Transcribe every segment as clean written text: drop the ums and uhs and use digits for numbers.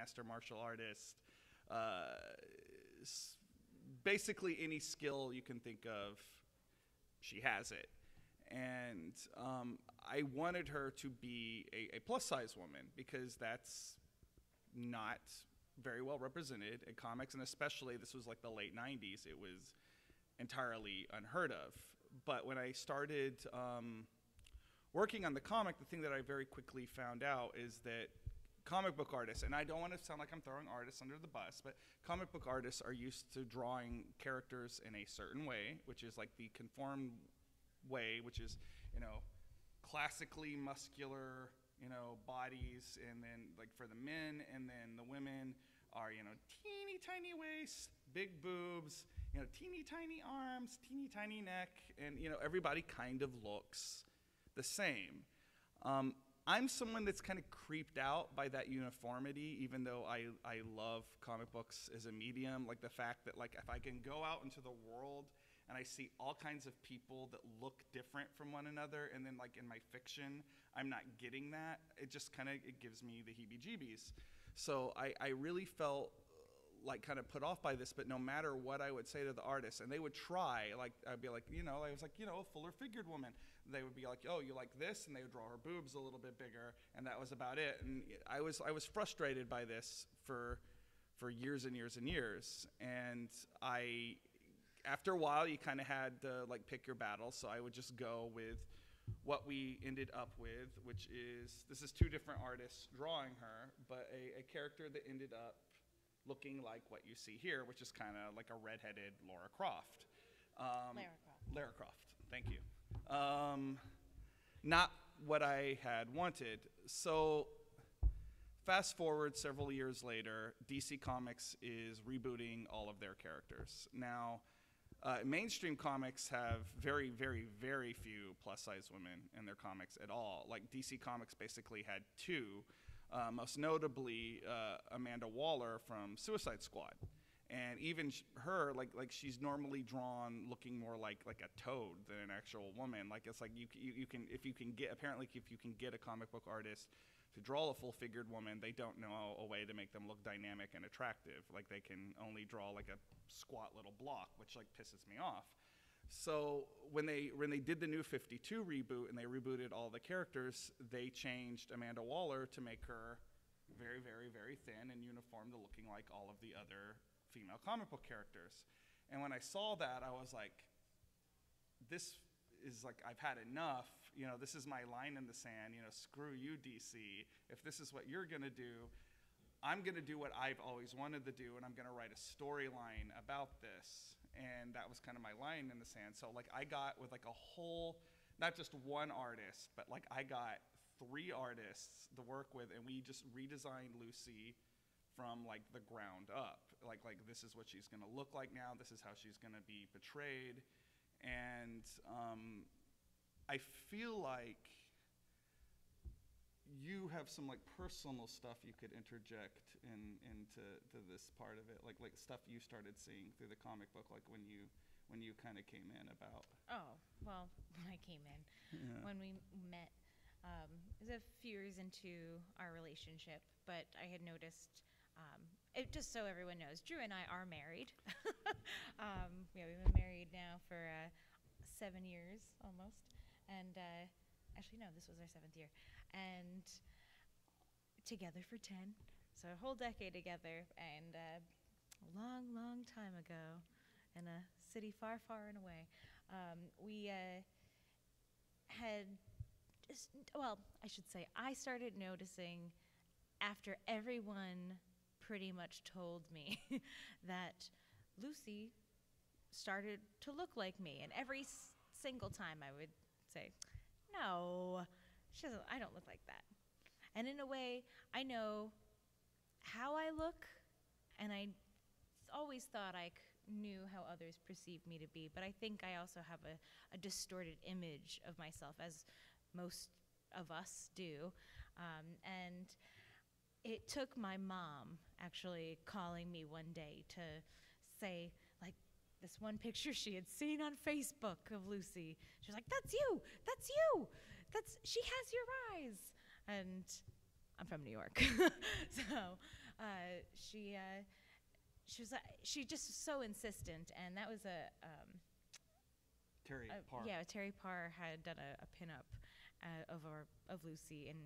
master martial artist, basically any skill you can think of, she has it. And I wanted her to be a plus-size woman because that's not very well represented in comics, and especially this was like the late 90s. It was entirely unheard of. But when I started working on the comic, the thing that I very quickly found out is that comic book artists, and I don't want to sound like I'm throwing artists under the bus, but comic book artists are used to drawing characters in a certain way, which is like the conformed way, which is, you know, classically muscular, you know, bodies, and then like for the men, and then the women are, you know, teeny tiny waists, big boobs, you know, teeny tiny arms, teeny tiny neck, and, you know, everybody kind of looks the same. I'm someone that's kind of creeped out by that uniformity, even though I love comic books as a medium. Like the fact that, like, if I can go out into the world and I see all kinds of people that look different from one another, and then like in my fiction, I'm not getting that, it just kind of, it gives me the heebie-jeebies. So I really felt like kind of put off by this, but no matter what I would say to the artists, and they would try, like, I'd be like, you know, I was like, you know, a fuller figured woman. They would be like, oh, you like this? And they would draw her boobs a little bit bigger, and that was about it. And I was frustrated by this for years and years and years. And after a while, you kind of had to like pick your battles. So I would just go with what we ended up with, which is, this is two different artists drawing her, but a character that ended up looking like what you see here, which is kind of like a redheaded Lara Croft. Lara Croft, thank you. Not what I had wanted. So fast forward several years later, DC Comics is rebooting all of their characters. Now, mainstream comics have very, very, very few plus-size women in their comics at all. Like DC Comics basically had two, most notably Amanda Waller from Suicide Squad. And even her, like she's normally drawn looking more like a toad than an actual woman. Like it's like you can if you can get a comic book artist to draw a full-figured woman, they don't know a way to make them look dynamic and attractive. Like they can only draw like a squat little block, which like pisses me off. So when they did the New 52 reboot and they rebooted all the characters, they changed Amanda Waller to make her very, very, very thin and uniform to looking like all of the other female comic book characters. And when I saw that, I was like, this is like, I've had enough. You know, this is my line in the sand. You know, screw you, DC. If this is what you're going to do, I'm going to do what I've always wanted to do, and I'm going to write a storyline about this. And that was kind of my line in the sand. So like I got with like a whole, not just one artist, but like I got 3 artists to work with, and we just redesigned Lucy from like the ground up. Like this is what she's going to look like now. This is how she's going to be portrayed. And I feel like you have some like personal stuff you could interject into this part of it, like stuff you started seeing through the comic book, like when you kind of came in about. Oh, well, when I came in, when we met, it was a few years into our relationship, but I had noticed. Just so everyone knows, Drew and I are married. We've been married now for 7 years almost, and actually no, this was our 7th year, and together for 10, so a whole decade together. And a long, long time ago, in a city far, far and away, we had just, well, I should say, I started noticing after everyone pretty much told me that Lucy started to look like me, and every single time I would say, no, she doesn't, I don't look like that. And in a way, I know how I look, and I always thought I knew how others perceived me to be, but I think I also have a distorted image of myself, as most of us do. And it took my mom actually calling me one day to say, like, this one picture she had seen on Facebook of Lucy. She was like, that's you, she has your eyes. And I'm from New York. So She was she just was so insistent, and that was Terry Parr. yeah, Terry Parr had done a pinup of Lucy, and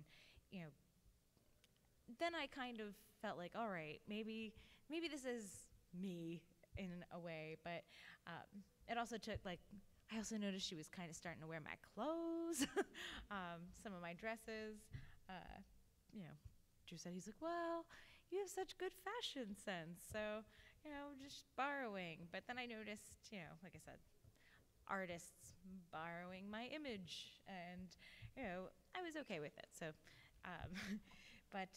you know, then I kind of felt like, all right, maybe this is me in a way, but it also took like. I also noticed she was kind of starting to wear my clothes, some of my dresses. You know, Drew said, he's like, well, you have such good fashion sense, so, you know, just borrowing. But then I noticed, you know, like I said, artists borrowing my image, and, you know, I was okay with it. So, but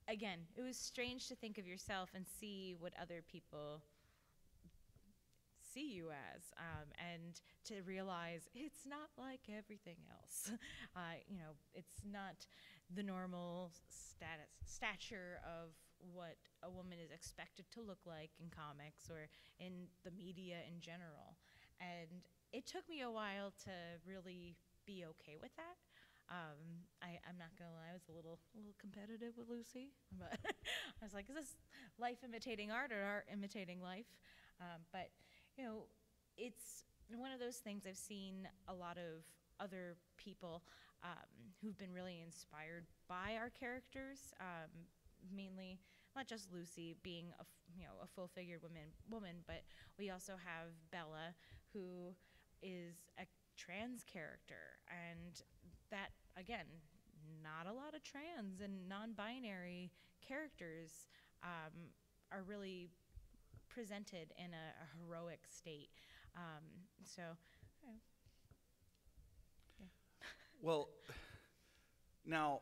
again, it was strange to think of yourself and see what other people see you as, and to realize it's not like everything else. You know, it's not the normal stature of what a woman is expected to look like in comics or in the media in general. And it took me a while to really be okay with that. I'm not gonna lie, I was a little competitive with Lucy, but I was like, is this life imitating art or art imitating life? But you know, it's one of those things I've seen a lot of other people who've been really inspired by our characters, mainly not just Lucy being a full-figured woman, but we also have Bella, who is a trans character, and that again, not a lot of trans and non-binary characters are really presented in a heroic state. So, yeah. Well, now,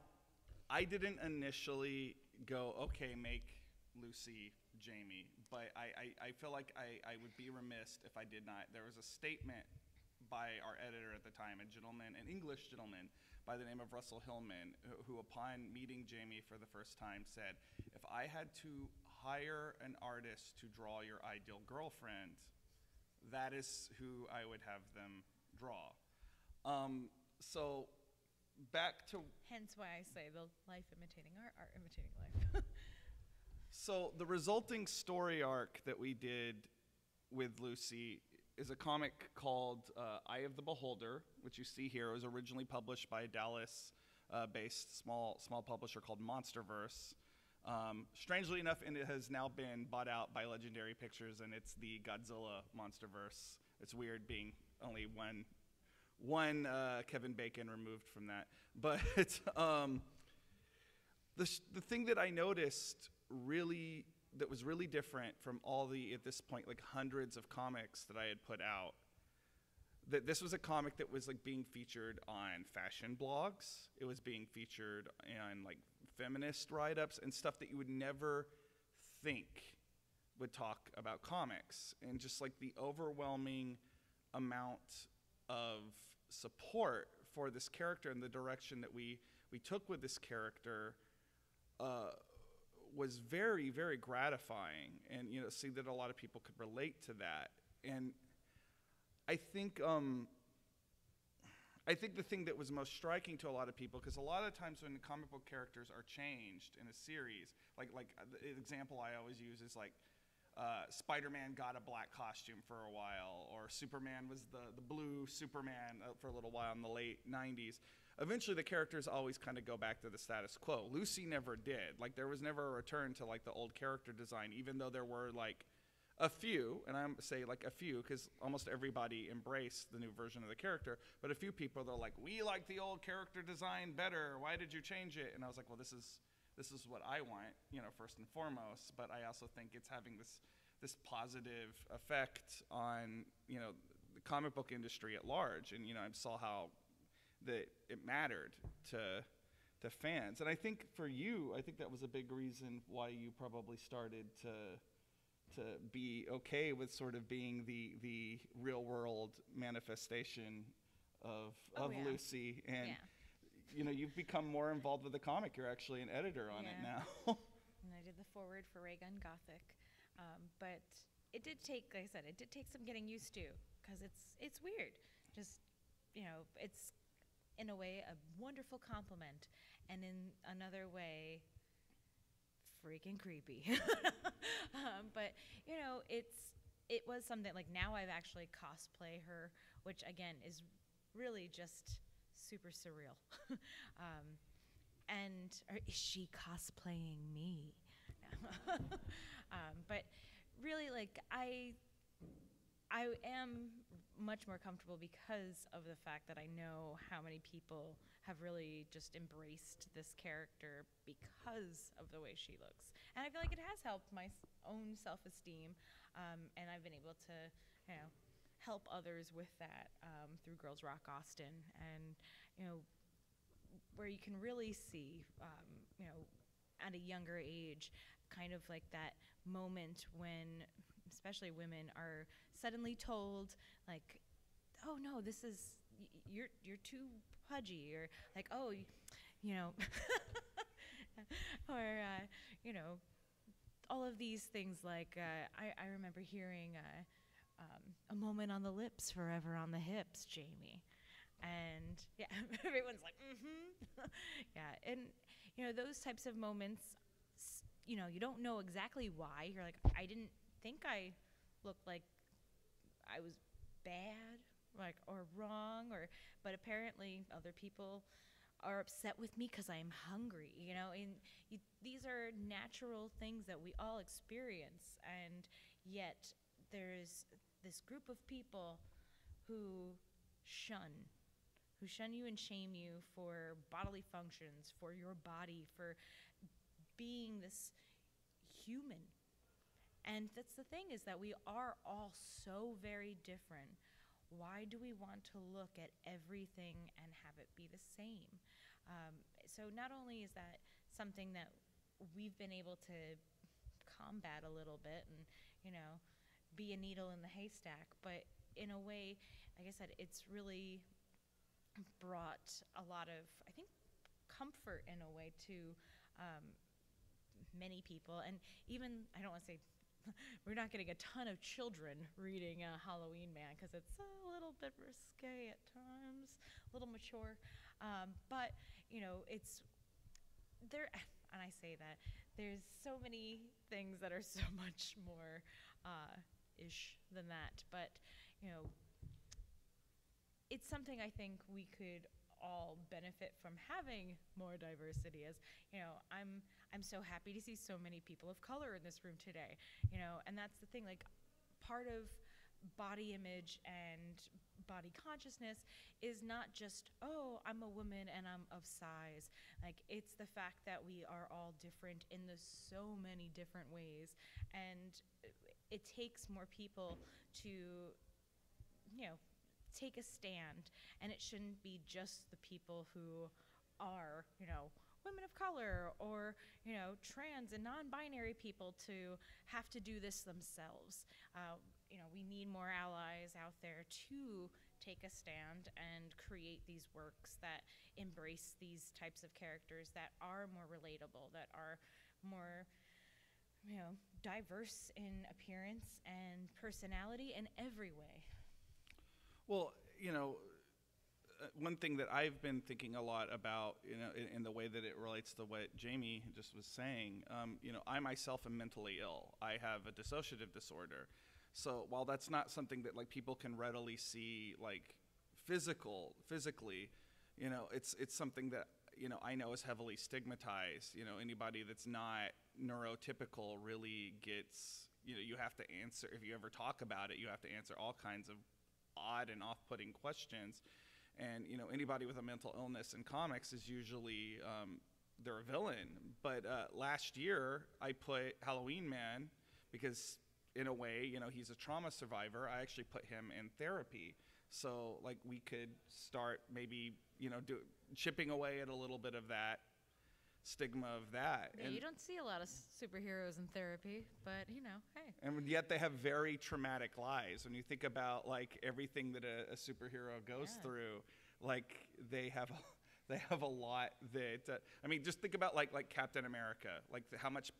I didn't initially go, okay, make Lucy Jamie, but I feel like I would be remiss if I did not. There was a statement by our editor at the time, an English gentleman by the name of Russell Hillman, who upon meeting Jamie for the first time said, if I had to hire an artist to draw your ideal girlfriend, that is who I would have them draw. So back to... Hence why I say the life imitating art, art imitating life. So the resulting story arc that we did with Lucy is a comic called Eye of the Beholder, which you see here. It was originally published by a Dallas-based small publisher called Monsterverse. Strangely enough, and it has now been bought out by Legendary Pictures, and it's the Godzilla Monsterverse. It's weird being only one Kevin Bacon removed from that. But the thing that I noticed that was really different from all the, at this point, like hundreds of comics that I had put out, that this was a comic that was like being featured on fashion blogs. It was being featured on like feminist write-ups and stuff that you would never think would talk about comics, and just like the overwhelming amount of support for this character and the direction that we took with this character was very, very gratifying, and see that a lot of people could relate to that. And I think the thing that was most striking to a lot of people, because a lot of times when comic book characters are changed in a series, like the example I always use is like Spider-Man got a black costume for a while, or Superman was the blue Superman for a little while in the late 90s. Eventually the characters always kind of go back to the status quo. Lucy never did. Like there was never a return to like the old character design, even though there were like a few, and I'm say like a few because almost everybody embraced the new version of the character, but a few people, they're like, we like the old character design better, why did you change it? And I was like, well, this is what I want, first and foremost, but I also think it's having this positive effect on, the comic book industry at large, and I saw how that it mattered to fans. And I think for you, I think that was a big reason why you probably started to be okay with sort of being the real world manifestation of yeah. Lucy, and Yeah. you've become more involved with the comic. You're actually an editor on it now. And I did the forward for Ray Gun Gothic, but it did take, like I said, it did take some getting used to, because it's weird. Just it's in a way a wonderful compliment, and in another way freaking creepy. But you know, it was something like now I've actually cosplay her, which again is really just super surreal. And or is she cosplaying me? But really, like I am much more comfortable because of the fact that I know how many people have really just embraced this character because of the way she looks. And I feel like it has helped my own self-esteem, and I've been able to, you know, help others with that through Girls Rock Austin, and you know, where you can really see, you know, at a younger age, kind of like that moment when, especially women, are suddenly told, like, "Oh no, this is you're too pudgy," or like, "Oh, you know," or you know, all of these things. Like I remember hearing a moment on the lips, forever on the hips, Jamie. And yeah, everyone's like, mm-hmm. Yeah, and you know, those types of moments, you know, you don't know exactly why. You're like, I didn't think I looked like I was bad, like, or wrong, or, but apparently other people are upset with me because I'm hungry, you know, and these are natural things that we all experience, and yet there's this group of people who shun you and shame you for bodily functions, for your body, for being this human. And that's the thing, is that we are all so very different. Why do we want to look at everything and have it be the same? So not only is that something that we've been able to combat a little bit and, you know, be a needle in the haystack, but in a way, like I said, it's really brought a lot of, I think, comfort in a way to many people. And even, I don't want to say, we're not getting a ton of children reading Halloween Man because it's a little bit risque at times, a little mature. But, you know, it's there, and I say that, there's so many things that are so much more ish than that. But, you know, it's something I think we could all benefit from, having more diversity. As you know, I'm so happy to see so many people of color in this room today, you know, and that's the thing, like, part of body image and body consciousness is not just, oh, I'm a woman and I'm of size. Like, it's the fact that we are all different in so many different ways, and it takes more people to, you know, take a stand, and it shouldn't be just the people who are, you know, women of color, or, you know, trans and non-binary people to have to do this themselves. You know, we need more allies out there to take a stand and create these works that embrace these types of characters that are more relatable, that are more, you know, diverse in appearance and personality in every way. Well, you know, one thing that I've been thinking a lot about, you know, in the way that it relates to what Jamie just was saying, you know, I myself am mentally ill. I have a dissociative disorder. So while that's not something that, like, people can readily see, like, physically, you know, it's something that, you know, I know is heavily stigmatized. You know, anybody that's not neurotypical really gets, you know, you have to answer, if you ever talk about it, you have to answer all kinds of odd and off-putting questions. And, you know, anybody with a mental illness in comics is usually, they're a villain. But last year, I put Halloween Man, because in a way, you know, he's a trauma survivor. I actually put him in therapy. So, like, we could start maybe, you know, chipping away at a little bit of that stigma of that. Yeah, and you don't see a lot of superheroes in therapy, but, you know, hey. And yet they have very traumatic lives. When you think about, like, everything that a superhero goes through, like, they have a lot that, I mean, just think about, like Captain America, like how much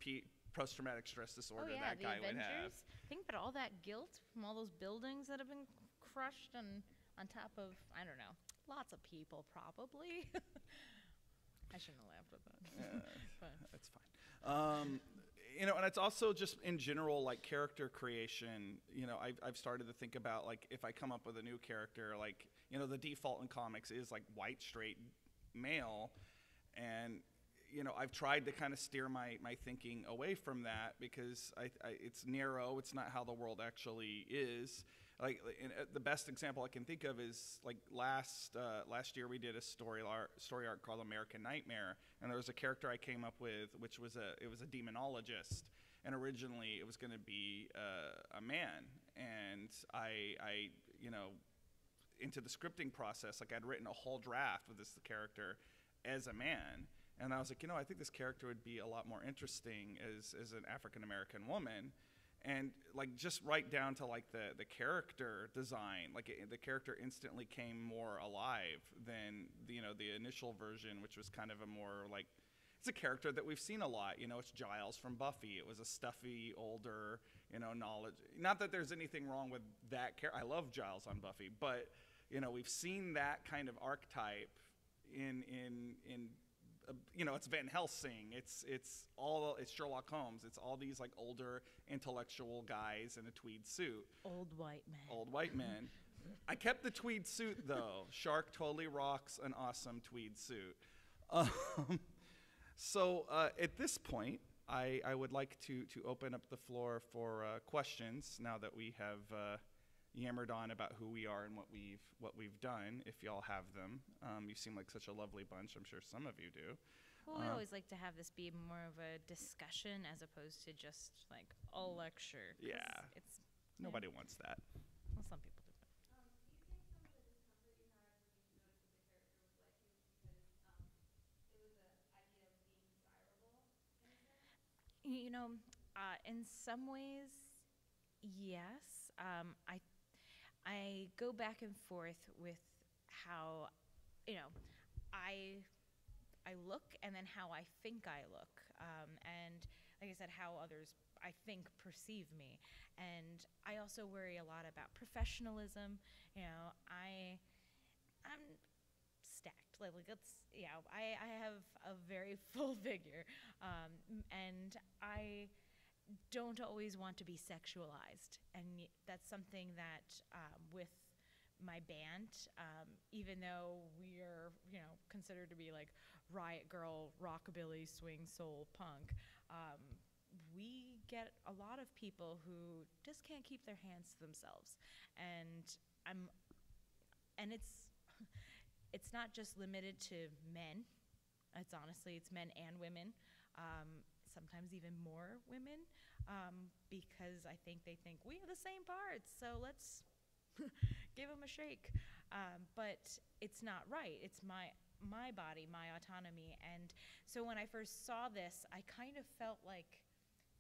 post-traumatic stress disorder that guy would have. Think about all that guilt from all those buildings that have been crushed and on top of, I don't know, lots of people probably. I shouldn't have laughed at that. That's fine. You know, and it's also just in general, like character creation. You know, I've started to think about, like, if I come up with a new character, like, you know, the default in comics is like white, straight male. And, you know, I've tried to kind of steer my thinking away from that because it's narrow. It's not how the world actually is. Like, the best example I can think of is, like, last year we did a story arc called American Nightmare, and there was a character I came up with, which was a demonologist, and originally it was going to be a man, and I you know, into the scripting process, like, I'd written a whole draft with this character as a man, and I was like, you know, I think this character would be a lot more interesting as an African American woman. And, like, just right down to, like, the character design, like, the character instantly came more alive than the initial version, which was kind of a more, like, it's a character that we've seen a lot. You know, it's Giles from Buffy. It was a stuffy, older, you know, knowledge. Not that there's anything wrong with that character. I love Giles on Buffy, but, you know, we've seen that kind of archetype in you know, it's Van Helsing, it's Sherlock Holmes, it's all these, like, older intellectual guys in a tweed suit. Old white men. Old white men. I kept the tweed suit though. Shark totally rocks an awesome tweed suit. So at this point, I would like to open up the floor for questions now that we have yammered on about who we are and what we've done. If y'all have them, you seem like such a lovely bunch. I'm sure some of you do. Well, we always like to have this be more of a discussion as opposed to just like a lecture. Yeah, it's nobody wants that. Well, some people do. You know, in some ways, yes. I go back and forth with how, you know, I look and then how I think I look, and like I said, how others I think perceive me, and I also worry a lot about professionalism. You know, I'm stacked. Like it's, you know, I have a very full figure, and I don't always want to be sexualized, and that's something that with my band, even though we are, you know, considered to be like riot girl, rockabilly, swing, soul, punk, we get a lot of people who just can't keep their hands to themselves, and it's not just limited to men. It's honestly, it's men and women. Sometimes even more women, because I think they think we have the same parts, so let's give them a shake. But it's not right. It's my body, my autonomy. And so when I first saw this, I kind of felt like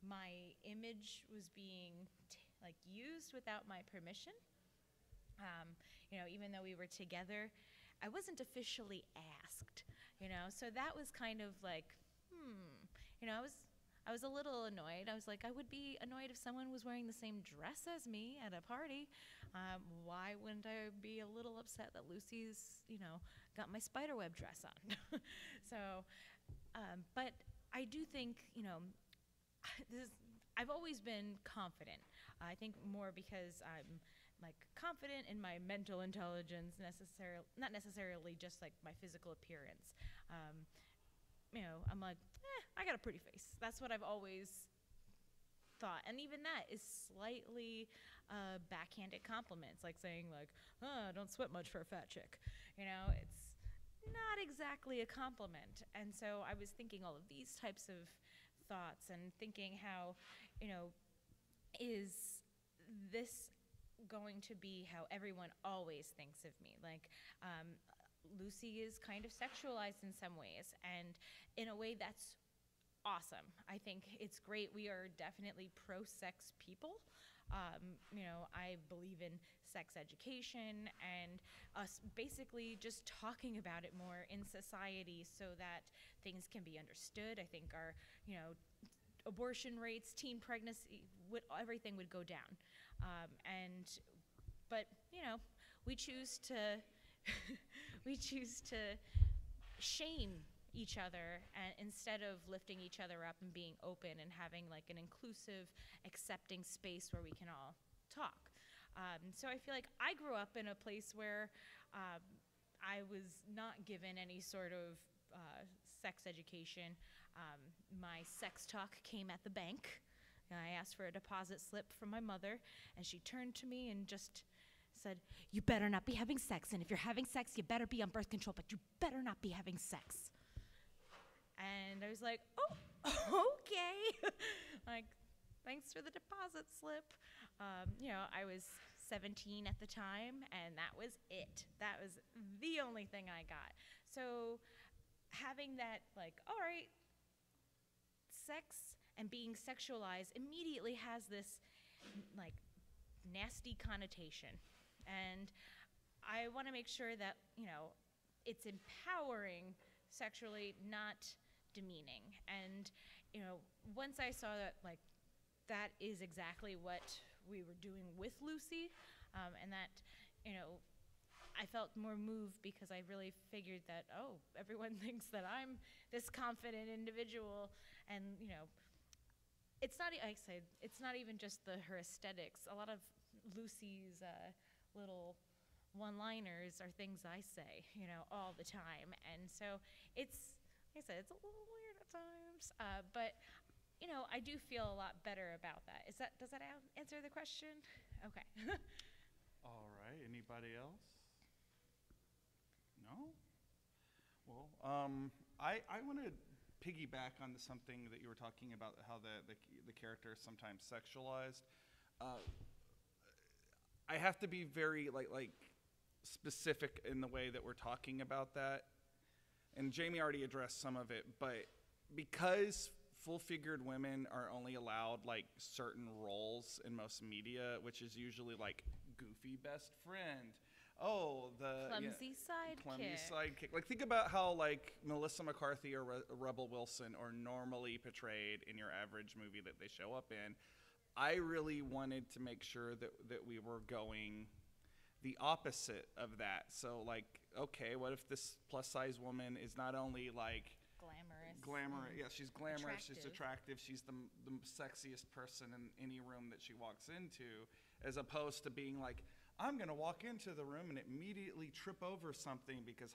my image was being like used without my permission. You know, even though we were together, I wasn't officially asked. You know, so that was kind of like, you know, I was a little annoyed. I was like, I would be annoyed if someone was wearing the same dress as me at a party. Why wouldn't I be a little upset that Lucy's, you know, got my spiderweb dress on? So, but I do think, you know, I've always been confident. I think more because I'm like confident in my mental intelligence, not necessarily just like my physical appearance. You know, I'm like, I got a pretty face. That's what I've always thought. And even that is slightly backhanded compliments, like saying like, don't sweat much for a fat chick. You know, it's not exactly a compliment. And so I was thinking all of these types of thoughts and thinking how, you know, is this going to be how everyone always thinks of me? Like, Lucy is kind of sexualized in some ways, and in a way that's awesome. I think it's great. We are definitely pro-sex people. You know, I believe in sex education and us basically just talking about it more in society so that things can be understood. I think our, you know, abortion rates, teen pregnancy, everything would go down. But you know, we choose to we choose to shame, each other, and instead of lifting each other up and being open and having like an inclusive, accepting space where we can all talk. So I feel like I grew up in a place where I was not given any sort of sex education. My sex talk came at the bank. And I asked for a deposit slip from my mother, and she turned to me and just said, "You better not be having sex, and if you're having sex, you better be on birth control, but you better not be having sex." And I was like, "Oh, okay." Like, thanks for the deposit slip. I was 17 at the time, and that was it. That was the only thing I got. So having that, like, all right, sex and being sexualized immediately has this, like, nasty connotation. And I want to make sure that, it's empowering sexually, not demeaning. And, once I saw that, like, that is exactly what we were doing with Lucy, and that, I felt more moved because I really figured that, oh, everyone thinks that I'm this confident individual, and, it's not, like I said, it's not even just her aesthetics. A lot of Lucy's little one-liners are things I say, all the time. And so it's, like I said, it's a little weird at times, but I do feel a lot better about that. Does that answer the question? Okay. All right. Anybody else? No? Well, I want to piggyback on something that you were talking about, how the character is sometimes sexualized. I have to be very like specific in the way that we're talking about that. And Jamie already addressed some of it, but because full-figured women are only allowed like certain roles in most media, which is usually like goofy best friend, clumsy sidekick. Like, think about how like Melissa McCarthy or Rebel Wilson are normally portrayed in your average movie that they show up in. I really wanted to make sure that we were going the opposite of that. So like, okay, what if this plus size woman is not only like glamorous, yeah, she's glamorous, she's attractive, she's the sexiest person in any room that she walks into, as opposed to being like, I'm going to walk into the room and immediately trip over something because,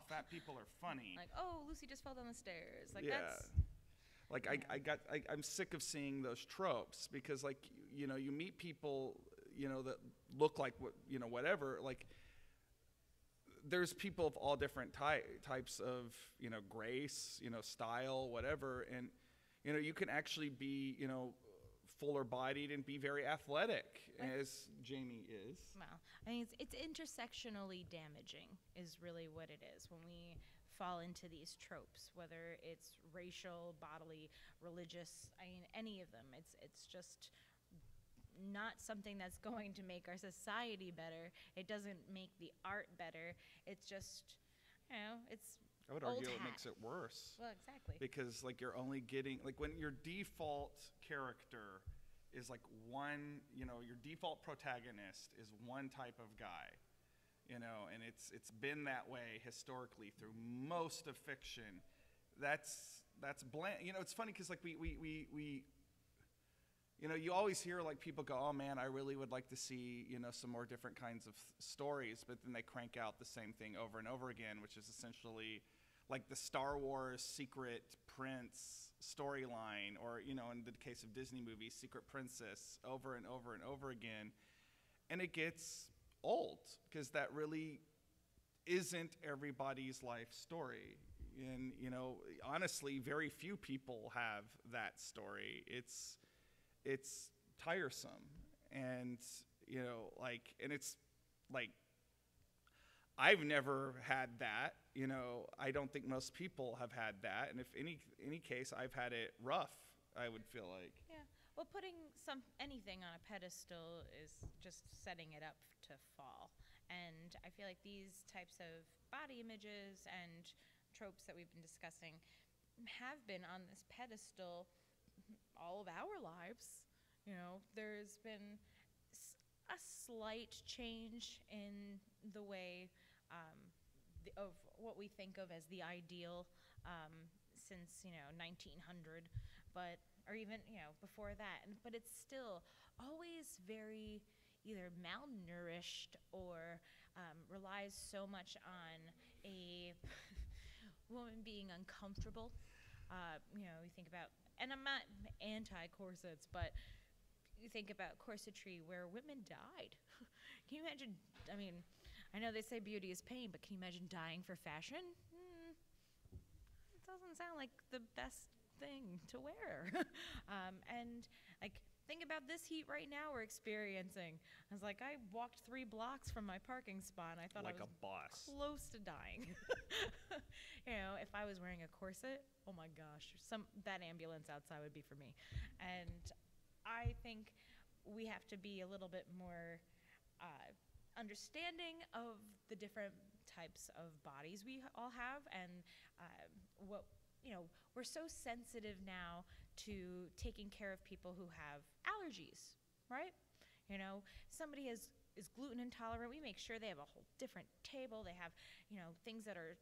fat people are funny. Like, oh, Lucy just fell down the stairs. Like, yeah. that's... Like, yeah. I'm sick of seeing those tropes because, like, you meet people, that look like, whatever. Like, there's people of all different types of, grace, style, whatever. And, you can actually be, fuller bodied and be very athletic, as Jamie is. Well, I mean, it's intersectionally damaging is really what it is when we fall into these tropes, whether it's racial, bodily, religious, I mean, any of them. It's just not something that's going to make our society better. It doesn't make the art better. It's just, it's I would argue it makes it worse. Well, exactly. Because, like, you're only getting, like, when your default character is, like, one, your default protagonist is one type of guy, and it's been that way historically through most of fiction. That's bland. It's funny because, like, we you always hear, like, people go, oh, man, I really would like to see, some more different kinds of stories, but then they crank out the same thing over and over again, which is essentially like the Star Wars Secret Prince storyline, or, in the case of Disney movies, Secret Princess, over and over and over again. And it gets old because that really isn't everybody's life story. And, honestly, very few people have that story. It's tiresome. And, and it's like, I've never had that. I don't think most people have had that. And if any case, I've had it rough, I would feel like. Yeah. Well, putting anything on a pedestal is just setting it up to fall. And I feel like these types of body images and tropes that we've been discussing have been on this pedestal all of our lives. There's been a slight change in the way of what we think of as the ideal since 1900, but or even before that. But it's still always very either malnourished or relies so much on a woman being uncomfortable. You think about, and I'm not anti-corsets, but you think about corsetry where women died. Can you imagine? I mean, I know they say beauty is pain, but can you imagine dying for fashion? It doesn't sound like the best thing to wear. And like, think about this heat right now we're experiencing. I was like, I walked 3 blocks from my parking spot, and I thought Like I a was boss. close to dying. If I was wearing a corset, oh my gosh, that ambulance outside would be for me. And I think we have to be a little bit more understanding of the different types of bodies we all have, and what we're so sensitive now to taking care of people who have allergies, right? Somebody is gluten intolerant. We make sure they have a whole different table. They have things that are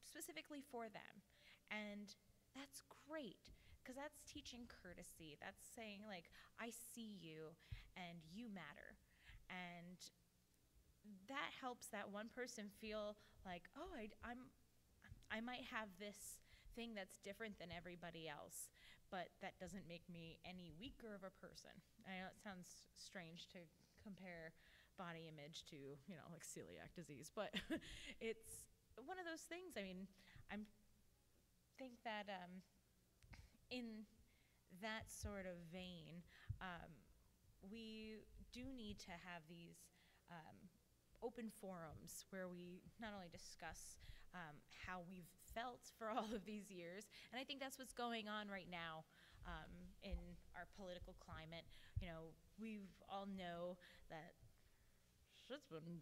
specifically for them, and that's great because that's teaching courtesy. That's saying, like, I see you and you matter, and that helps that one person feel like, oh, I might have this thing that's different than everybody else, but that doesn't make me any weaker of a person. I know it sounds strange to compare body image to like celiac disease, but it's one of those things. I mean, I think that in that sort of vein, we do need to have these open forums where we not only discuss how we've felt for all of these years, and I think that's what's going on right now in our political climate. We all know that shit's been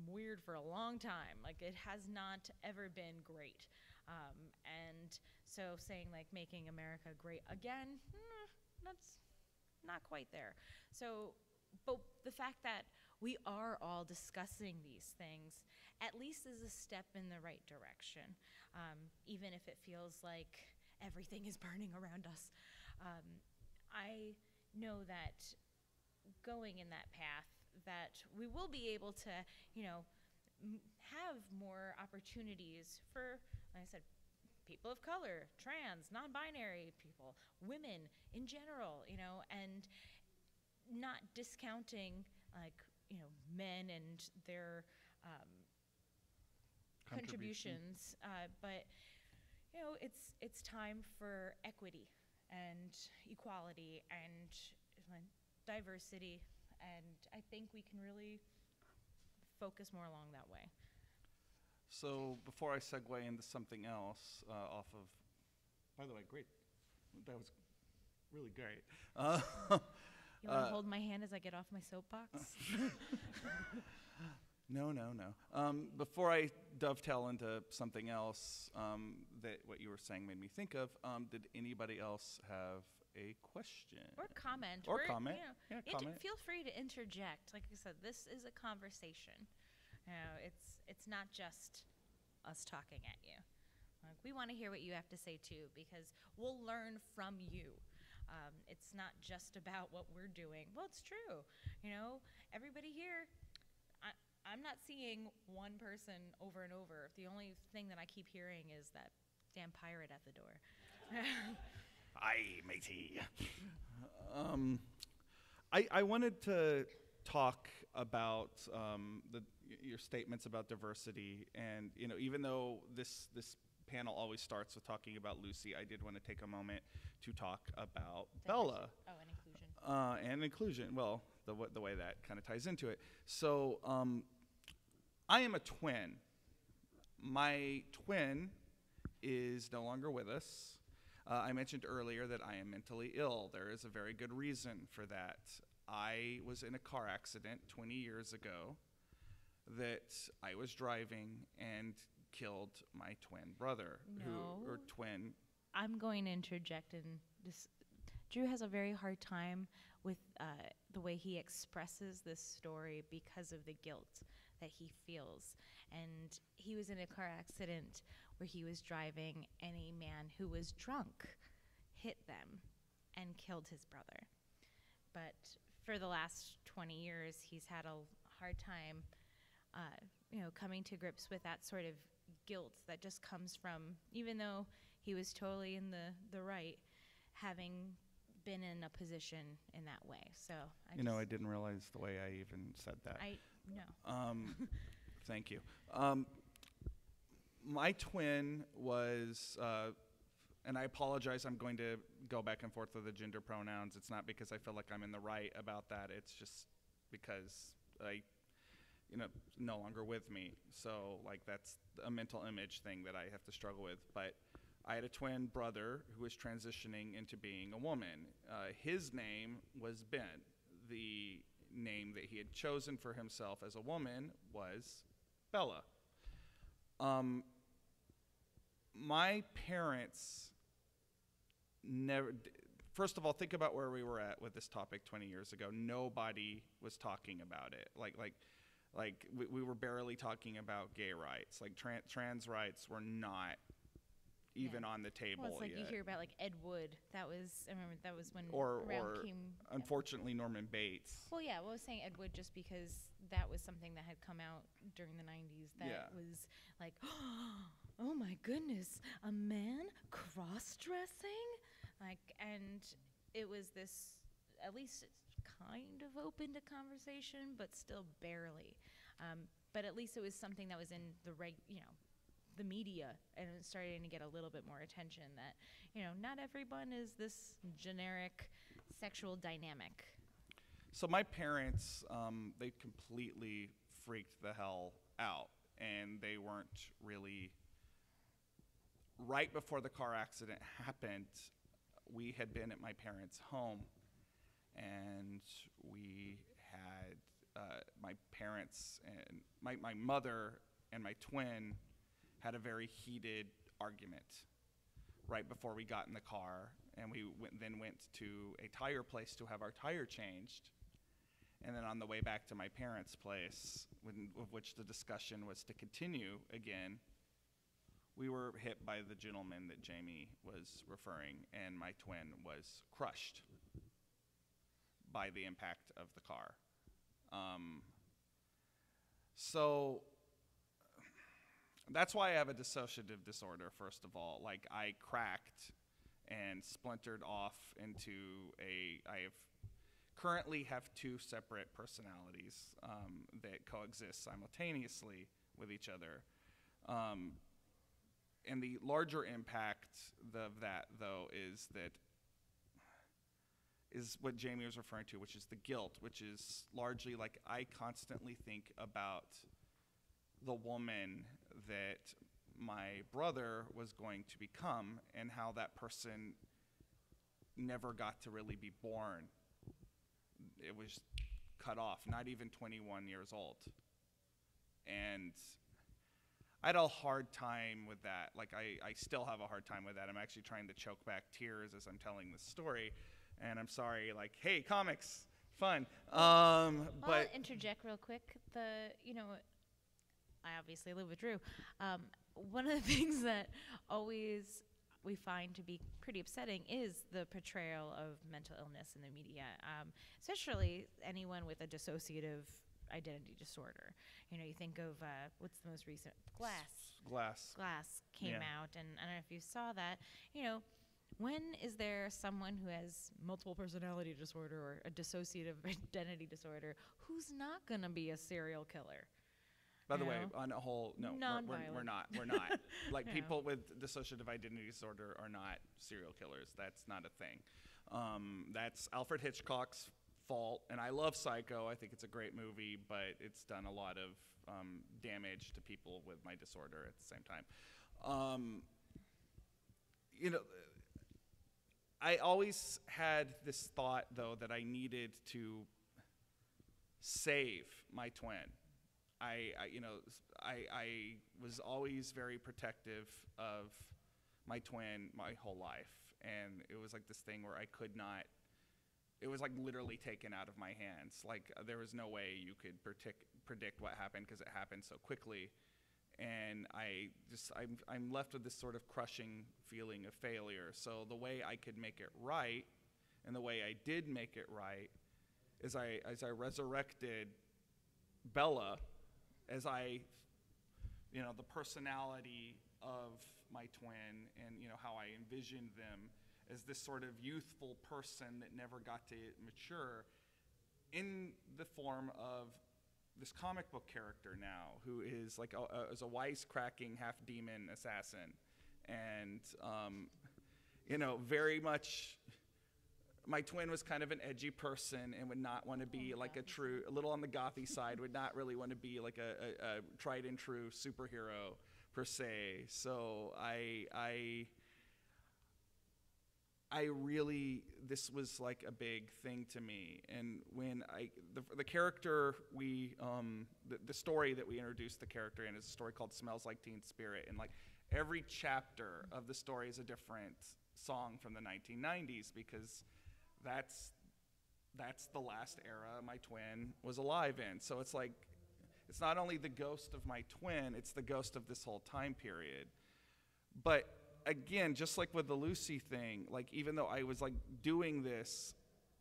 weird for a long time. Like, it has not ever been great. And so saying, like, making America great again, that's not quite there. So, but the fact that we are all discussing these things at least is a step in the right direction, even if it feels like everything is burning around us. I know that going in that path, that we will be able to, have more opportunities for, like I said, people of color, trans, non-binary people, women in general, and not discounting, like, men and their contributions, but it's time for equity and equality and diversity, and I think we can really focus more along that way. So before I segue into something else, off of, by the way, great, that was really great. You want to hold my hand as I get off my soapbox? No. Before I dovetail into something else that what you were saying made me think of, did anybody else have a question? Or comment. Comment. Comment. Feel free to interject. Like I said, this is a conversation. It's not just us talking at you. We want to hear what you have to say too, because we'll learn from you. It's not just about what we're doing. Well, it's true. Everybody here, I'm not seeing one person over and over. The only thing that I keep hearing is that damn pirate at the door. Aye, matey. I wanted to talk about your statements about diversity, and even though this panel always starts with talking about Lucy, I did want to take a moment to talk about Bella. Oh, and inclusion. And inclusion. Well, the way that kind of ties into it. So I am a twin. My twin is no longer with us. I mentioned earlier that I am mentally ill. There is a very good reason for that. I was in a car accident 20 years ago that I was driving and killed my twin brother. Or twin. I'm going to interject in this. Drew has a very hard time with the way he expresses this story because of the guilt that he feels. And he was in a car accident where he was driving, and a man who was drunk hit them and killed his brother. But for the last 20 years, he's had a hard time, coming to grips with that sort of guilt that just comes from, even though he was totally in the right, having been in a position in that way. So I didn't realize the way I even said that. I know. Thank you. My twin was, and I apologize, I'm going to go back and forth with the gender pronouns. It's not because I feel like I'm in the right about that. It's just because no longer with me. So like that's a mental image thing that I have to struggle with. But I had a twin brother who was transitioning into being a woman. His name was Ben. The name that he had chosen for himself as a woman was Bella. My parents never. First of all, think about where we were at with this topic 20 years ago. Nobody was talking about it. Like we were barely talking about gay rights. Like trans rights were not even on the table well, it's like yet. you hear about like Ed Wood. I remember that was when or came. Unfortunately, Norman Bates. Well, yeah, I was saying Ed Wood just because that was something that had come out during the 90s that was like, oh my goodness, a man cross-dressing? And it was this, at least it's kind of open to conversation, but still barely. But at least it was something that was in the media, and it was starting to get a little bit more attention that, not everyone is this generic sexual dynamic. So my parents, they completely freaked the hell out, and they weren't really. Right before the car accident happened, we had been at my parents' home, and we had my parents and my mother and my twin had a very heated argument right before we got in the car, and we went to a tire place to have our tire changed. And then on the way back to my parents' place, of which the discussion was to continue again, we were hit by the gentleman that Jamie was referring, and my twin was crushed by the impact of the car. So that's why I have a dissociative disorder, first of all. Like, I cracked and splintered off into currently have two separate personalities that coexist simultaneously with each other. And the larger impact of that, though, is what Jamie was referring to, which is the guilt, which is largely like I constantly think about the woman that my brother was going to become and how that person never got to really be born. It was cut off, not even 21 years old. And I had a hard time with that. Like, I still have a hard time with that. I'm actually trying to choke back tears as I'm telling this story. And I'm sorry, like, hey, comics, fun. I'll interject real quick. I obviously live with Drew. One of the things that always we find to be pretty upsetting is the portrayal of mental illness in the media, especially anyone with a dissociative identity disorder. You think of what's the most recent? Glass came out, and I don't know if you saw that. When is there someone who has multiple personality disorder or a dissociative identity disorder who's not going to be a serial killer? By the way, on a whole, no, we're not. Like, Yeah. people with dissociative identity disorder are not serial killers. That's not a thing. That's Alfred Hitchcock's fault. And I love Psycho. I think it's a great movie, but it's done a lot of damage to people with my disorder at the same time. I always had this thought, though, that I needed to save my twin. I was always very protective of my twin my whole life, and it was like this thing where I could not it was like literally taken out of my hands. Like there was no way you could predict what happened because it happened so quickly. And I'm left with this sort of crushing feeling of failure. So the way I could make it right, and the way I did make it right, is as I resurrected Bella, as the personality of my twin, and how I envisioned them as this sort of youthful person that never got to mature, in the form of this comic book character now, who is like is a wisecracking half demon assassin, and very much. My twin was kind of an edgy person and would not want to be like a little on the gothy side, would not really want to be like a tried and true superhero per se. So I really, this was like a big thing to me. And when the character the story that we introduced the character in is a story called Smells Like Teen Spirit. And like every chapter of the story is a different song from the 1990s, because that's the last era my twin was alive in. So it's like, it's not only the ghost of my twin, it's the ghost of this whole time period. But again, just like with the Lucy thing, like even though I was like doing this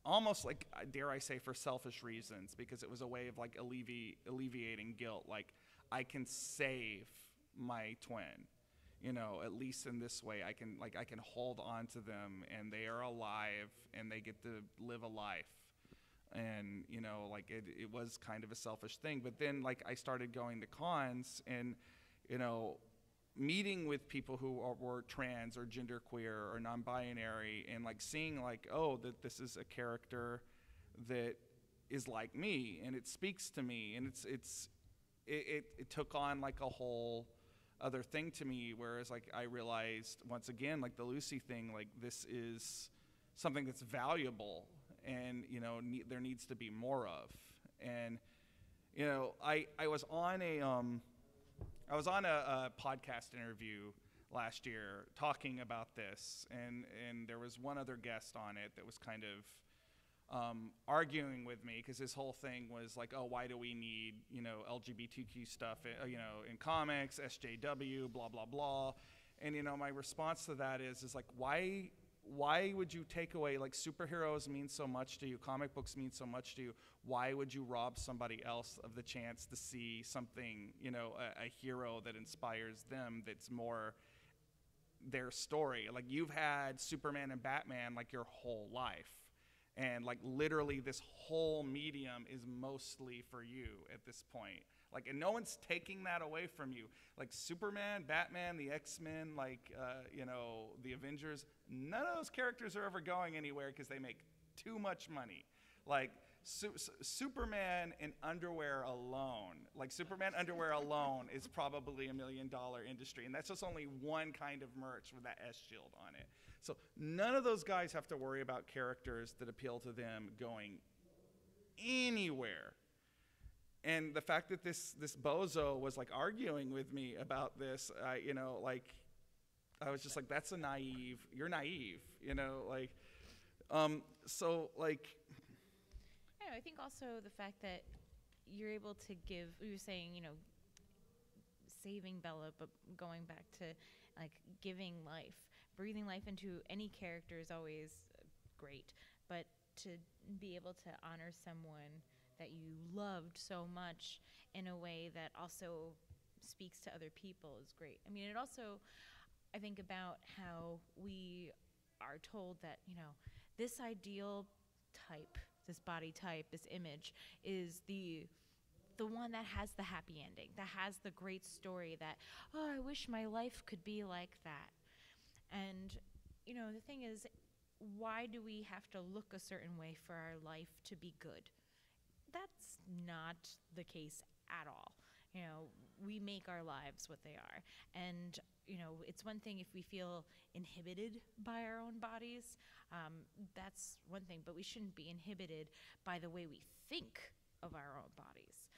almost like, dare I say, for selfish reasons, because it was a way of like alleviating guilt, like I can save my twin. At least in this way, I can hold on to them, and they are alive, and they get to live a life. And, it was kind of a selfish thing. But then, like, I started going to cons and, meeting with people who were trans or genderqueer or non-binary, and, like, seeing, like, oh, that this is a character that is like me, and it speaks to me. And it took on, like, a whole other thing to me, whereas like I realized once again, like the Lucy thing, like this is something that's valuable, and there needs to be more of. And I was on a podcast interview last year talking about this, and there was one other guest on it that was kind of arguing with me, because his whole thing was like, oh, why do we need LGBTQ stuff in comics, SJW, blah blah blah. And my response to that is like, why would you take away, like, superheroes mean so much to you, comic books mean so much to you, why would you rob somebody else of the chance to see something, a hero that inspires them, that's more their story? Like, you've had Superman and Batman like your whole life. And like literally this whole medium is mostly for you at this point. Like, and no one's taking that away from you. Like Superman, Batman, the X-Men, like, the Avengers, none of those characters are ever going anywhere because they make too much money. Like Superman in underwear alone, is probably $1 million industry. And that's just only one kind of merch with that S shield on it. So none of those guys have to worry about characters that appeal to them going anywhere. And the fact that this bozo was like arguing with me about this, I was just like, you're naive, so like. I think also the fact that you're able to give, you were saying, saving Bella, but going back to like giving life, breathing life into any character is always great, but to be able to honor someone that you loved so much in a way that also speaks to other people is great. I mean, it also, I think about how we are told that, this ideal type, this body type, this image is the one that has the happy ending, that has the great story, that, oh, I wish my life could be like that. And, the thing is, why do we have to look a certain way for our life to be good? That's not the case at all. We make our lives what they are. And, it's one thing if we feel inhibited by our own bodies, that's one thing, but we shouldn't be inhibited by the way we think of our own bodies.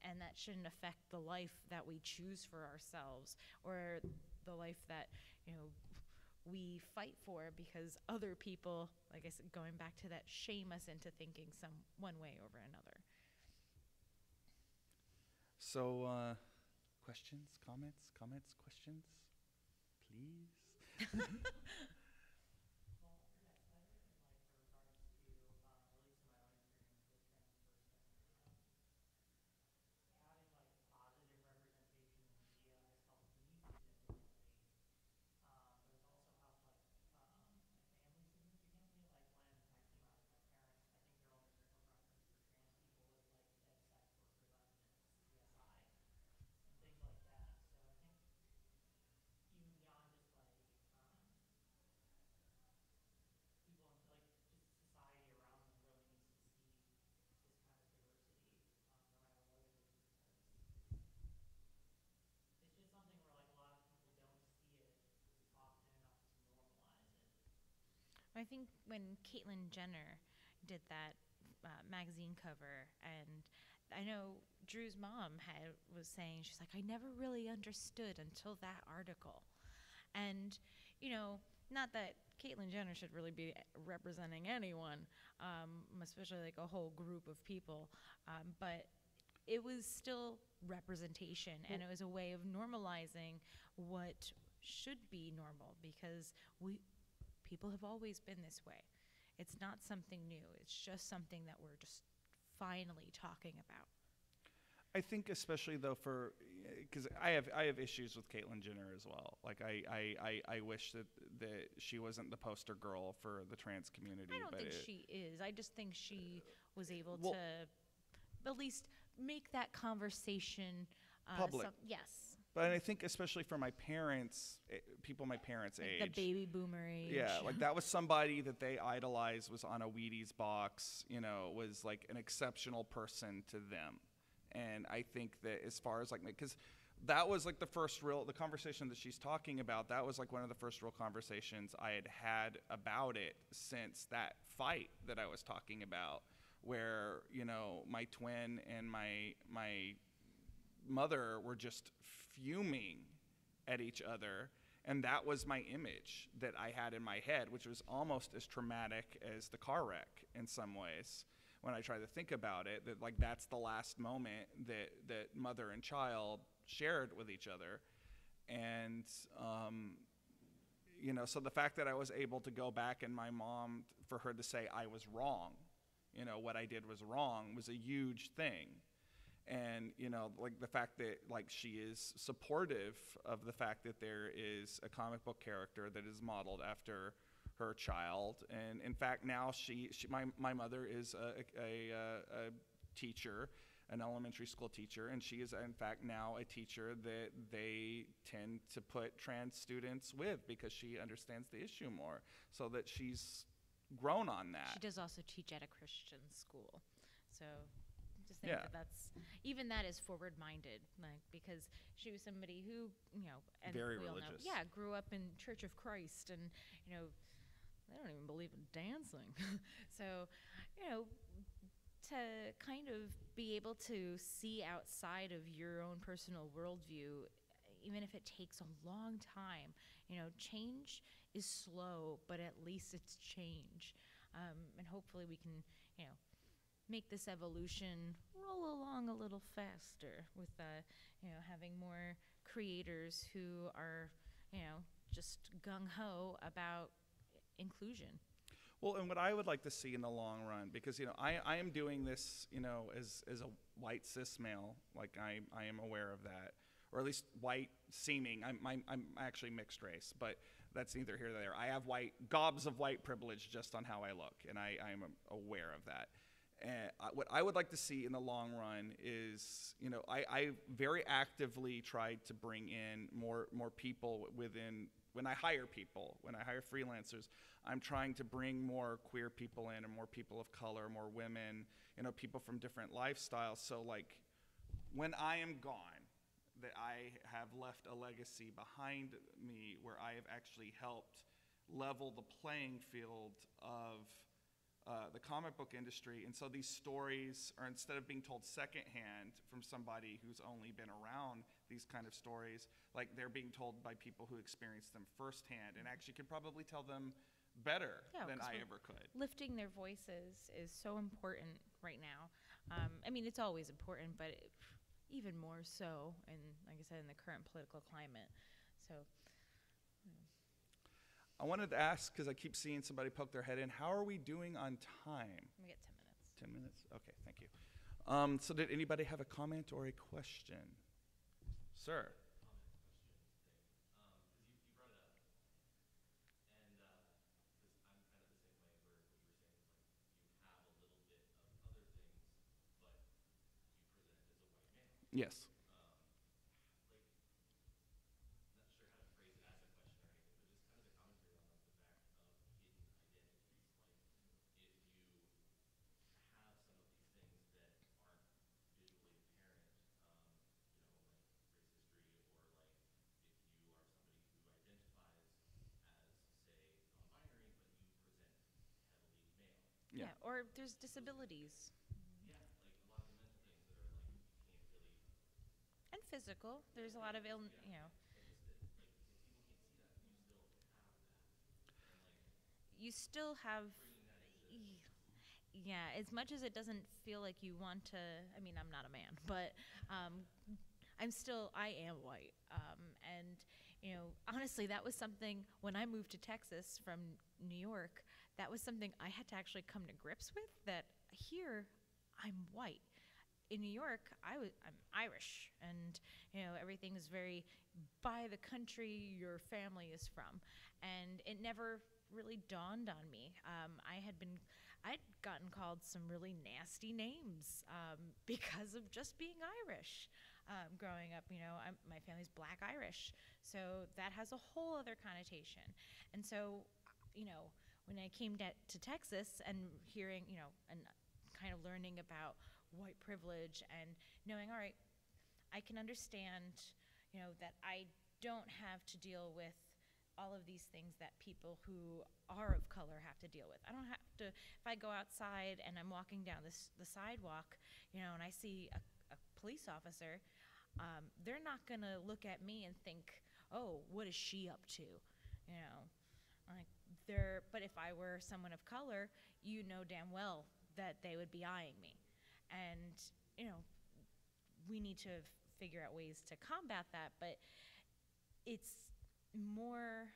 And that shouldn't affect the life that we choose for ourselves, or the life that, we fight for because other people, like I said, going back to that, shame us into thinking some one way over another. So, questions, comments, questions, please? I think when Caitlyn Jenner did that magazine cover, and I know Drew's mom was saying, she's like, I never really understood until that article. And, not that Caitlyn Jenner should really be representing anyone, especially like a whole group of people, but it was still representation, and it was a way of normalizing what should be normal, because people have always been this way. It's not something new. It's just something that we're just finally talking about. I think especially though because I have issues with Caitlyn Jenner as well. Like I wish that she wasn't the poster girl for the trans community. I don't think she is. I just think she was able to at least make that conversation public. Yes. But I think especially for my parents, people my parents' like age. The baby boomer age. Yeah, like that was somebody that they idolized, was on a Wheaties box, was like an exceptional person to them. And I think that as far as like, because that was like the conversation that she's talking about, that was like one of the first real conversations I had about it since that fight that I was talking about, where, my twin and my mother were just fuming at each other, and that was my image that I had in my head, which was almost as traumatic as the car wreck in some ways. When I try to think about it, that like that's the last moment that mother and child shared with each other, and so the fact that I was able to go back and my mom, for her to say I was wrong, what I did was wrong, was a huge thing. And like the fact that like she is supportive of the fact that there is a comic book character that is modeled after her child, and in fact now my mother is a teacher, an elementary school teacher, and she is in fact now a teacher that they tend to put trans students with because she understands the issue more, so that she's grown on that. She does also teach at a Christian school, so just think that is forward-minded, like, because she was somebody who, and very we religious. all know, grew up in Church of Christ, and they don't even believe in dancing. So, to kind of be able to see outside of your own personal worldview, even if it takes a long time, change is slow, but at least it's change. And hopefully we can, make this evolution roll along a little faster with, having more creators who are, just gung-ho about inclusion. Well, and what I would like to see in the long run, because I am doing this as a white cis male, like I am aware of that, or at least white seeming. I'm actually mixed race, but that's neither here nor there. I have gobs of white privilege just on how I look, and I am aware of that. And what I would like to see in the long run is, I very actively tried to bring in more people within. When I hire people, when I hire freelancers, I'm trying to bring more queer people in, and more people of color, more women, people from different lifestyles. So like, when I am gone, that I have left a legacy behind me where I have actually helped level the playing field of the comic book industry, and so these stories are, instead of being told secondhand from somebody who's only been around these kind of stories, like they're being told by people who experienced them firsthand and actually could probably tell them better than I ever could. Lifting their voices is so important right now. I mean, it's always important, but even more so, and like I said, in the current political climate. So. I wanted to ask, because I keep seeing somebody poke their head in, how are we doing on time? We get 10 minutes. 10 minutes? Okay, thank you. So did anybody have a comment or a question? Sir? Yes. Yeah. Or there's disabilities. And physical. There's a lot of you still have, yeah, as much as it doesn't feel like you want to, I mean, I'm not a man, but I am white. And, honestly, that was something, when I moved to Texas from New York, that was something I had to actually come to grips with, that here I'm white. In New York, I'm Irish, and everything is very by the country your family is from, and it never really dawned on me. I'd gotten called some really nasty names because of just being Irish. Growing up, my family's Black Irish, so that has a whole other connotation. And so, when I came to Texas and hearing, and kind of learning about white privilege and knowing, all right, I can understand, that I don't have to deal with all of these things that people who are of color have to deal with. I don't have to, if I go outside and I'm walking down the sidewalk, and I see a police officer, they're not going to look at me and think, oh, what is she up to? But if I were someone of color, damn well that they would be eyeing me. And, we need to figure out ways to combat that, but it's more,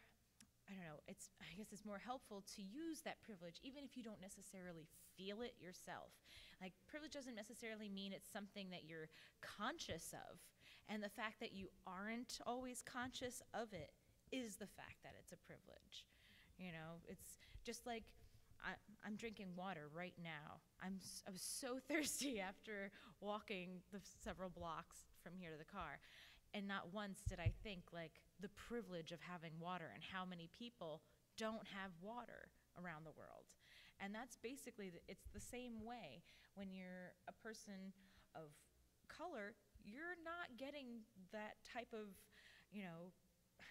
I guess it's more helpful to use that privilege, even if you don't necessarily feel it yourself. Like, privilege doesn't necessarily mean it's something that you're conscious of, and the fact that you aren't always conscious of it is the fact that it's a privilege. It's just like, I'm drinking water right now. I was so thirsty after walking the several blocks from here to the car. And not once did I think, like, the privilege of having water and how many people don't have water around the world. And that's basically, it's the same way when you're a person of color, you're not getting that type of,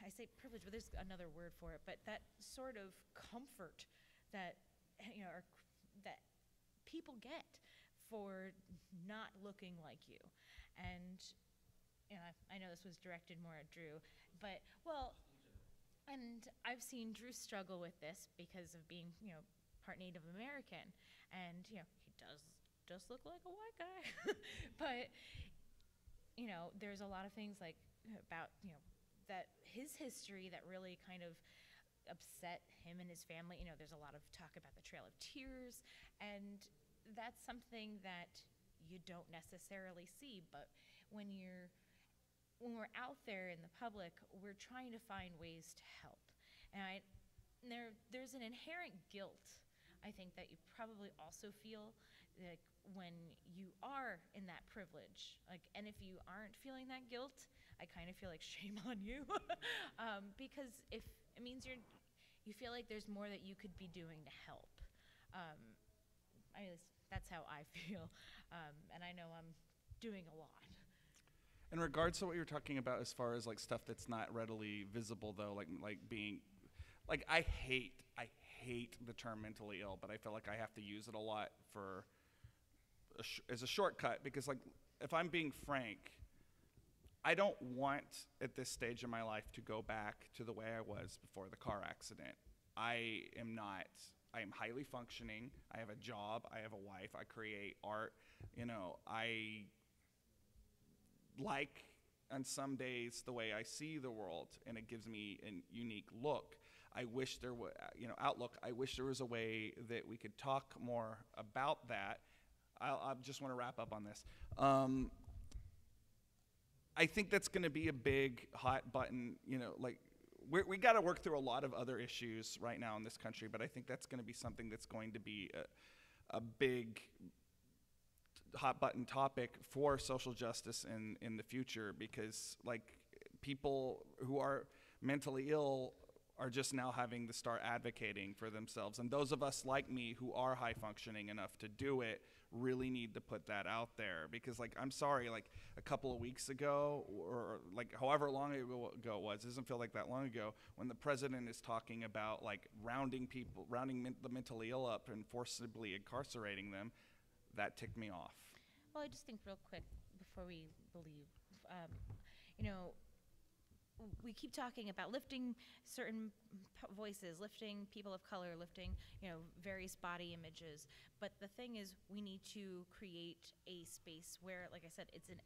I say privilege, but there's another word for it, but that sort of comfort that, or that people get for not looking like you. And I know this was directed more at Drew, but, and I've seen Drew struggle with this because of being, part Native American, and, he does just look like a white guy. But, there's a lot of things like about, that his history that really kind of upset him and his family. There's a lot of talk about the Trail of Tears, and that's something that you don't necessarily see, but when we're out there in the public, we're trying to find ways to help. And there's an inherent guilt, I think, that you probably also feel, like, when you are in that privilege. Like, and if you aren't feeling that guilt, I kind of feel like shame on you, because if it means you feel like there's more that you could be doing to help. That's how I feel, and I know I'm doing a lot. In regards to what you're talking about, as far as like stuff that's not readily visible, though, like being, like, I hate hate the term mentally ill, but I feel like I have to use it a lot for as a shortcut, because like, if I'm being frank, I don't want at this stage of my life to go back to the way I was before the car accident. I am not. I am highly functioning. I have a job. I have a wife. I create art. You know, I like on some days the way I see the world, and it gives me a unique look. I wish there was, outlook. I wish there was a way that we could talk more about that. I just want to wrap up on this. I think that's going to be a big hot button, like we got to work through a lot of other issues right now in this country, but I think that's going to be something that's going to be a big hot button topic for social justice in the future, because like people who are mentally ill are just now having to start advocating for themselves, and those of us like me who are high functioning enough to do it really need to put that out there. Because like, I'm sorry, like a couple of weeks ago, or like however long ago it was, it doesn't feel like that long ago, when the president is talking about like rounding the mentally ill up and forcibly incarcerating them, that ticked me off. Well, I just think real quick before we leave, you know, we keep talking about lifting certain voices, lifting people of color, lifting, various body images. But the thing is, we need to create a space where, like I said, it's an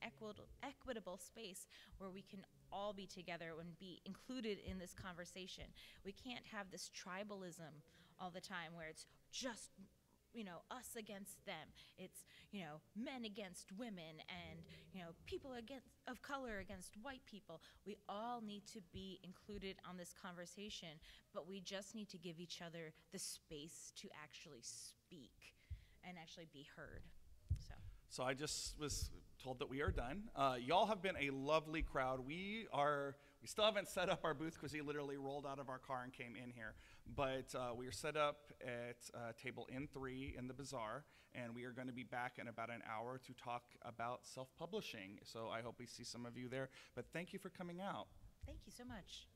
equitable space where we can all be together and be included in this conversation. We can't have this tribalism all the time where it's just us against them. It's, men against women, and, people of color against white people. We all need to be included on this conversation, but we just need to give each other the space to actually speak and actually be heard. So I just was told that we are done. Y'all have been a lovely crowd. We still haven't set up our booth because he literally rolled out of our car and came in here. But we are set up at table N3 in the bazaar, and we are going to be back in about an hour to talk about self-publishing. So I hope we see some of you there. But thank you for coming out. Thank you so much.